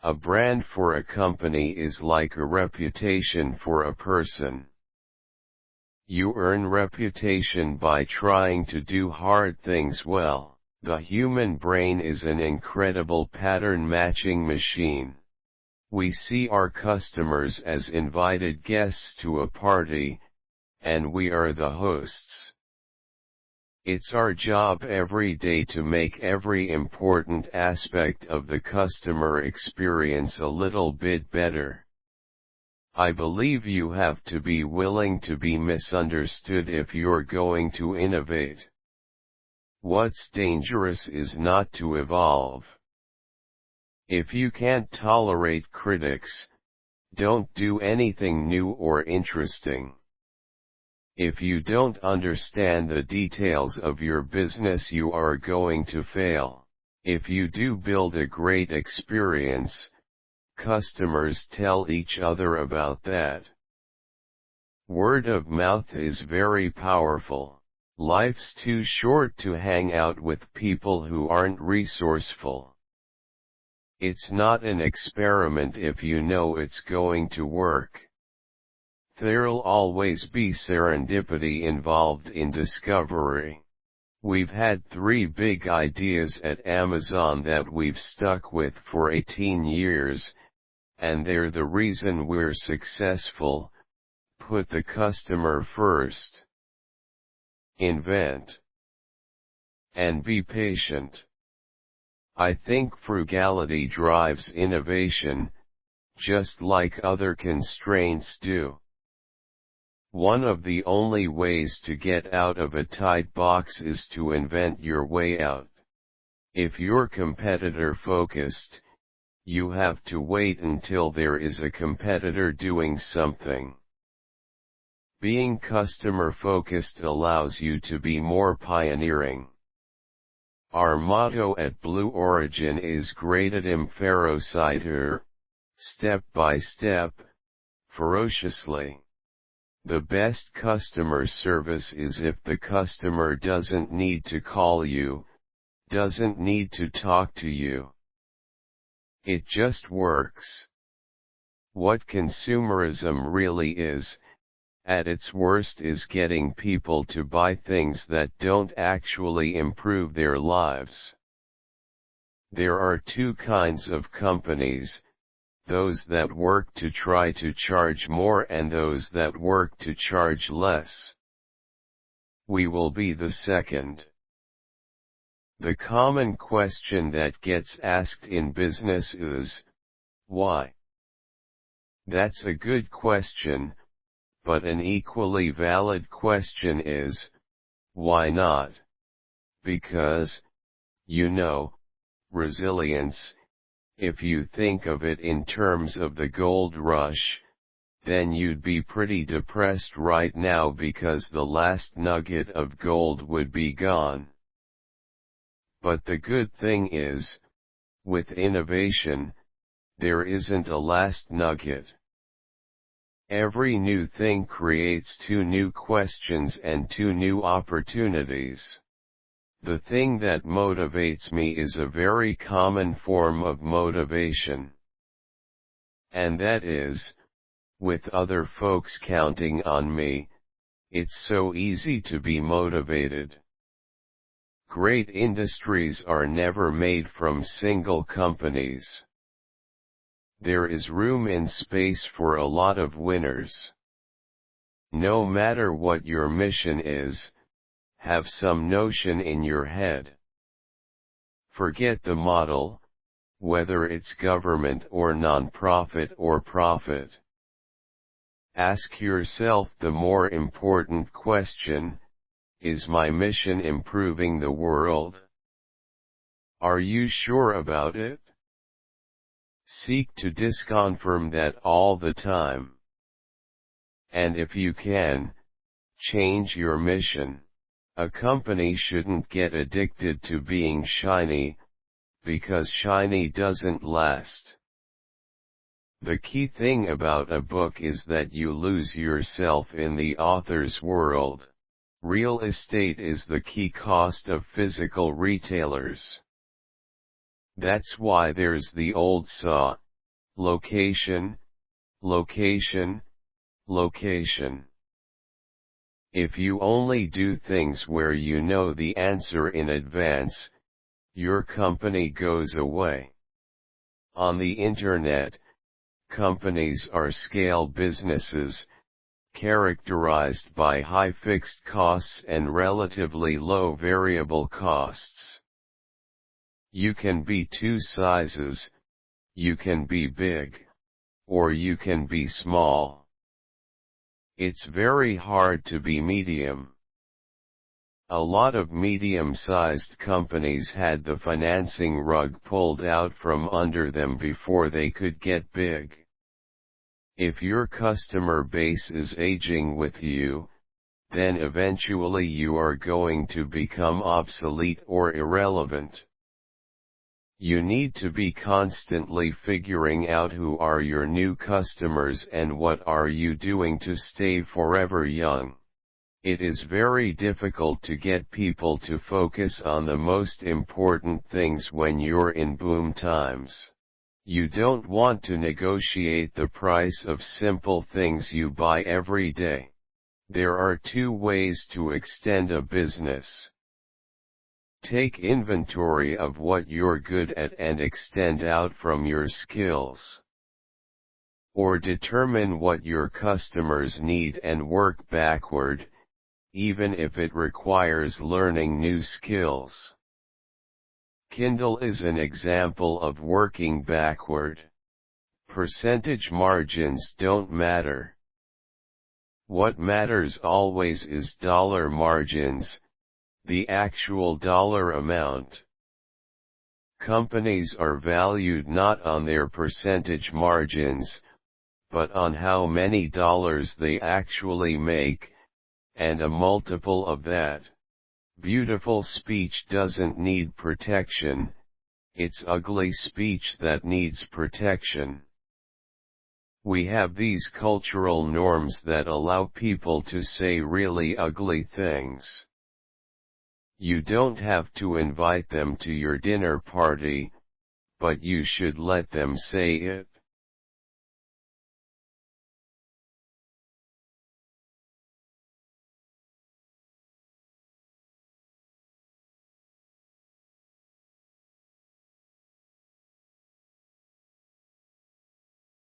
A brand for a company is like a reputation for a person. You earn reputation by trying to do hard things well. The human brain is an incredible pattern-matching machine. We see our customers as invited guests to a party, and we are the hosts. It's our job every day to make every important aspect of the customer experience a little bit better. I believe you have to be willing to be misunderstood if you're going to innovate. What's dangerous is not to evolve. If you can't tolerate critics, don't do anything new or interesting. If you don't understand the details of your business, you are going to fail. If you do build a great experience, customers tell each other about that. Word of mouth is very powerful. Life's too short to hang out with people who aren't resourceful. It's not an experiment if you know it's going to work. There'll always be serendipity involved in discovery. We've had 3 big ideas at Amazon that we've stuck with for 18 years, and they're the reason we're successful. Put the customer first. Invent. And be patient. I think frugality drives innovation, just like other constraints do. One of the only ways to get out of a tight box is to invent your way out. If you're competitor-focused, you have to wait until there is a competitor doing something. Being customer-focused allows you to be more pioneering. Our motto at Blue Origin is Gradedem ferociter, step by step, ferociously. The best customer service is if the customer doesn't need to call you, doesn't need to talk to you. It just works. What consumerism really is, at its worst, is getting people to buy things that don't actually improve their lives. There are 2 kinds of companies, those that work to try to charge more and those that work to charge less. We will be the second. The common question that gets asked in business is, why? That's a good question, but an equally valid question is, why not? Because, resilience. If you think of it in terms of the gold rush, then you'd be pretty depressed right now because the last nugget of gold would be gone. But the good thing is, with innovation, there isn't a last nugget. Every new thing creates 2 new questions and 2 new opportunities. The thing that motivates me is a very common form of motivation. And that is, with other folks counting on me, it's so easy to be motivated. Great industries are never made from single companies. There is room in space for a lot of winners. No matter what your mission is, have some notion in your head. Forget the model, whether it's government or non-profit or profit. Ask yourself the more important question: is my mission improving the world? Are you sure about it? Seek to disconfirm that all the time. And if you can, change your mission. A company shouldn't get addicted to being shiny, because shiny doesn't last. The key thing about a book is that you lose yourself in the author's world. Real estate is the key cost of physical retailers. That's why there's the old saw, location, location, location. If you only do things where you know the answer in advance, your company goes away. On the internet, companies are scale businesses, characterized by high fixed costs and relatively low variable costs. You can be two sizes, you can be big, or you can be small. It's very hard to be medium. A lot of medium-sized companies had the financing rug pulled out from under them before they could get big. If your customer base is aging with you, then eventually you are going to become obsolete or irrelevant. You need to be constantly figuring out who are your new customers and what are you doing to stay forever young. It is very difficult to get people to focus on the most important things when you're in boom times. You don't want to negotiate the price of simple things you buy every day. There are two ways to extend a business. Take inventory of what you're good at and extend out from your skills. Or determine what your customers need and work backward, even if it requires learning new skills. Kindle is an example of working backward. Percentage margins don't matter. What matters always is dollar margins, the actual dollar amount. Companies are valued not on their percentage margins, but on how many dollars they actually make, and a multiple of that. Beautiful speech doesn't need protection, it's ugly speech that needs protection. We have these cultural norms that allow people to say really ugly things. You don't have to invite them to your dinner party, but you should let them say it.